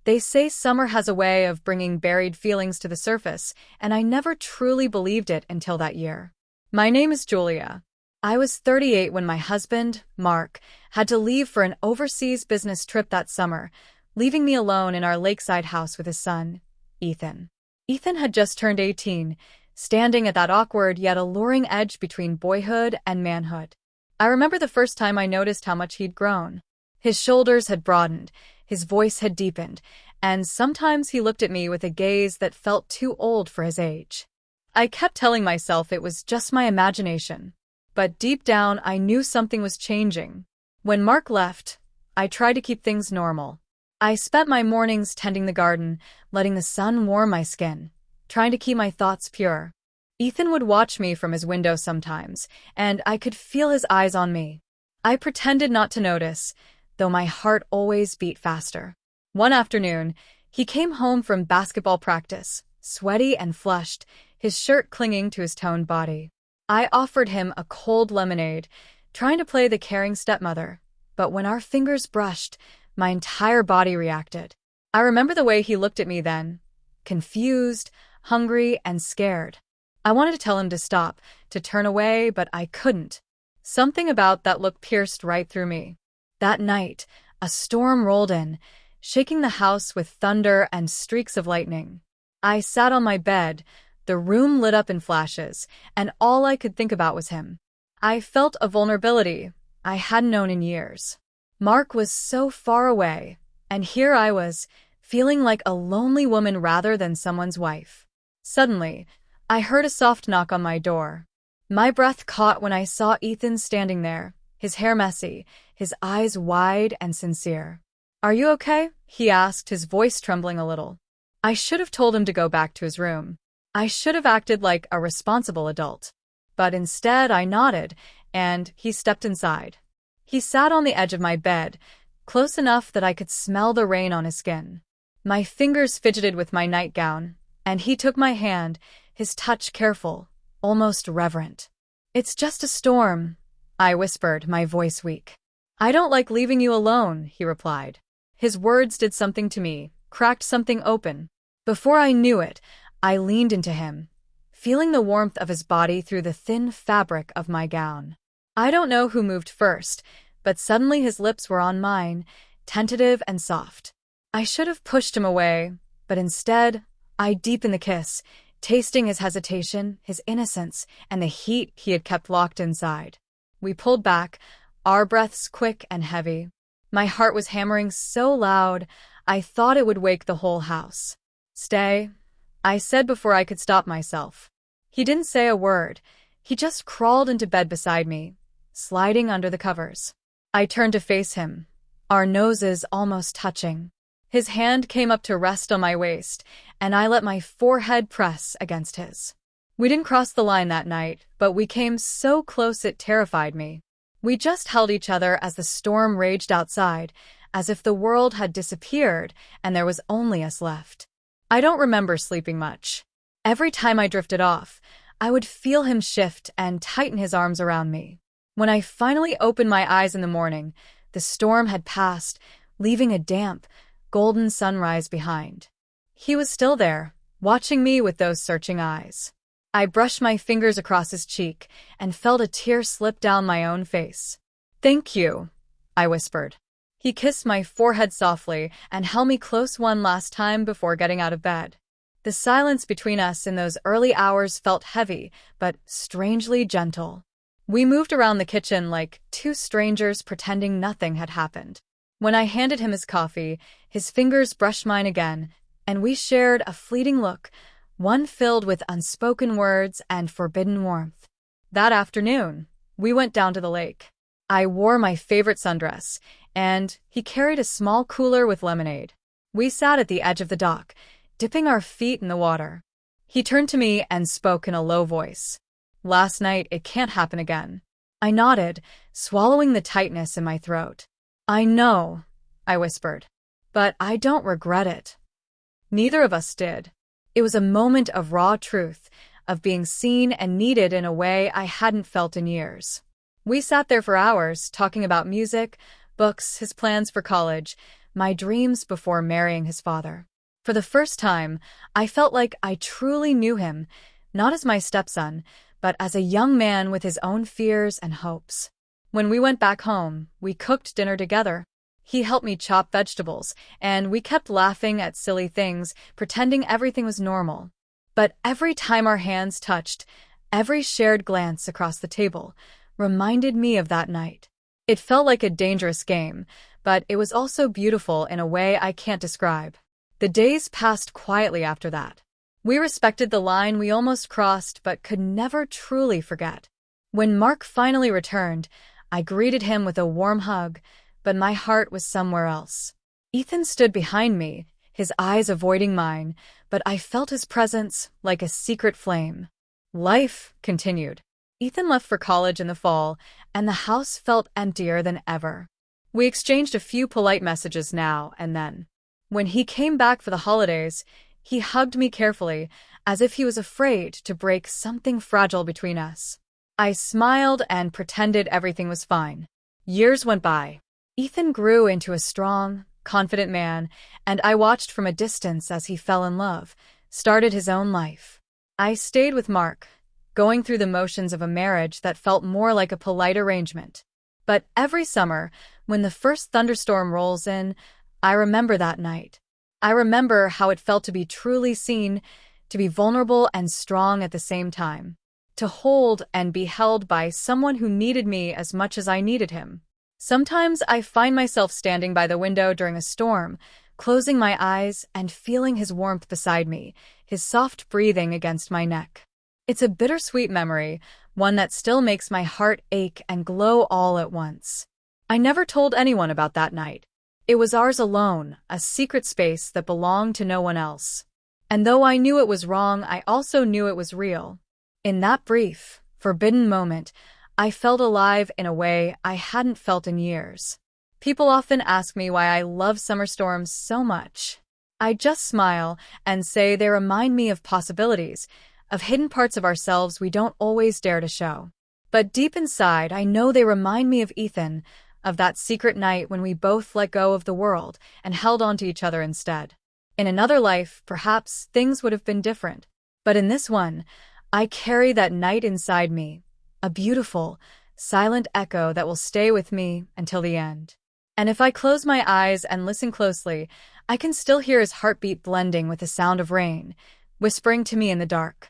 They say summer has a way of bringing buried feelings to the surface, and I never truly believed it until that year. My name is Julia. I was 38 when my husband, Mark, had to leave for an overseas business trip that summer, leaving me alone in our lakeside house with his son, Ethan. Ethan had just turned 18, standing at that awkward yet alluring edge between boyhood and manhood. I remember the first time I noticed how much he'd grown. His shoulders had broadened, his voice had deepened, and sometimes he looked at me with a gaze that felt too old for his age. I kept telling myself it was just my imagination, but deep down I knew something was changing. When Mark left, I tried to keep things normal. I spent my mornings tending the garden, letting the sun warm my skin, trying to keep my thoughts pure. Ethan would watch me from his window sometimes, and I could feel his eyes on me. I pretended not to notice, though my heart always beat faster. One afternoon, he came home from basketball practice, sweaty and flushed, his shirt clinging to his toned body. I offered him a cold lemonade, trying to play the caring stepmother, but when our fingers brushed, my entire body reacted. I remember the way he looked at me then, confused, hungry, and scared. I wanted to tell him to stop, to turn away, but I couldn't. Something about that look pierced right through me. That night, a storm rolled in, shaking the house with thunder and streaks of lightning. I sat on my bed, the room lit up in flashes, and all I could think about was him. I felt a vulnerability I hadn't known in years. Mark was so far away, and here I was, feeling like a lonely woman rather than someone's wife. Suddenly, I heard a soft knock on my door. My breath caught when I saw Ethan standing there, his hair messy, his eyes wide and sincere. "Are you okay?" he asked, his voice trembling a little. I should have told him to go back to his room. I should have acted like a responsible adult. But instead I nodded, and he stepped inside. He sat on the edge of my bed, close enough that I could smell the rain on his skin. My fingers fidgeted with my nightgown, and he took my hand, his touch careful, almost reverent. "It's just a storm," I whispered, my voice weak. "I don't like leaving you alone," he replied. His words did something to me, cracked something open. Before I knew it, I leaned into him, feeling the warmth of his body through the thin fabric of my gown. I don't know who moved first, but suddenly his lips were on mine, tentative and soft. I should have pushed him away, but instead, I deepened the kiss, tasting his hesitation, his innocence, and the heat he had kept locked inside. We pulled back, our breaths quick and heavy. My heart was hammering so loud, I thought it would wake the whole house. "Stay," I said before I could stop myself. He didn't say a word. He just crawled into bed beside me, sliding under the covers. I turned to face him, our noses almost touching. His hand came up to rest on my waist, and I let my forehead press against his. We didn't cross the line that night, but we came so close it terrified me. We just held each other as the storm raged outside, as if the world had disappeared and there was only us left. I don't remember sleeping much. Every time I drifted off, I would feel him shift and tighten his arms around me. When I finally opened my eyes in the morning, the storm had passed, leaving a damp, golden sunrise behind. He was still there, watching me with those searching eyes. I brushed my fingers across his cheek and felt a tear slip down my own face. "Thank you," I whispered. He kissed my forehead softly and held me close one last time before getting out of bed. The silence between us in those early hours felt heavy, but strangely gentle. We moved around the kitchen like two strangers pretending nothing had happened. When I handed him his coffee, his fingers brushed mine again, and we shared a fleeting look, one filled with unspoken words and forbidden warmth. That afternoon, we went down to the lake. I wore my favorite sundress, and he carried a small cooler with lemonade. We sat at the edge of the dock, dipping our feet in the water. He turned to me and spoke in a low voice. "Last night, it can't happen again." I nodded, swallowing the tightness in my throat. "I know," I whispered, "but I don't regret it." Neither of us did. It was a moment of raw truth, of being seen and needed in a way I hadn't felt in years. We sat there for hours, talking about music, books, his plans for college, my dreams before marrying his father. For the first time, I felt like I truly knew him, not as my stepson, but as a young man with his own fears and hopes. When we went back home, we cooked dinner together. He helped me chop vegetables, and we kept laughing at silly things, pretending everything was normal. But every time our hands touched, every shared glance across the table reminded me of that night. It felt like a dangerous game, but it was also beautiful in a way I can't describe. The days passed quietly after that. We respected the line we almost crossed but could never truly forget. When Mark finally returned, I greeted him with a warm hug, but my heart was somewhere else. Ethan stood behind me, his eyes avoiding mine, but I felt his presence like a secret flame. Life continued. Ethan left for college in the fall, and the house felt emptier than ever. We exchanged a few polite messages now and then. When he came back for the holidays, he hugged me carefully, as if he was afraid to break something fragile between us. I smiled and pretended everything was fine. Years went by. Ethan grew into a strong, confident man, and I watched from a distance as he fell in love, started his own life. I stayed with Mark, going through the motions of a marriage that felt more like a polite arrangement. But every summer, when the first thunderstorm rolls in, I remember that night. I remember how it felt to be truly seen, to be vulnerable and strong at the same time, to hold and be held by someone who needed me as much as I needed him. Sometimes I find myself standing by the window during a storm, closing my eyes and feeling his warmth beside me, his soft breathing against my neck. It's a bittersweet memory, one that still makes my heart ache and glow all at once. I never told anyone about that night. It was ours alone, a secret space that belonged to no one else. And though I knew it was wrong, I also knew it was real. In that brief, forbidden moment, I felt alive in a way I hadn't felt in years. People often ask me why I love summer storms so much. I just smile and say they remind me of possibilities, of hidden parts of ourselves we don't always dare to show. But deep inside, I know they remind me of Ethan, of that secret night when we both let go of the world and held on to each other instead. In another life, perhaps things would have been different. But in this one, I carry that night inside me, a beautiful, silent echo that will stay with me until the end. And if I close my eyes and listen closely, I can still hear his heartbeat blending with the sound of rain, whispering to me in the dark.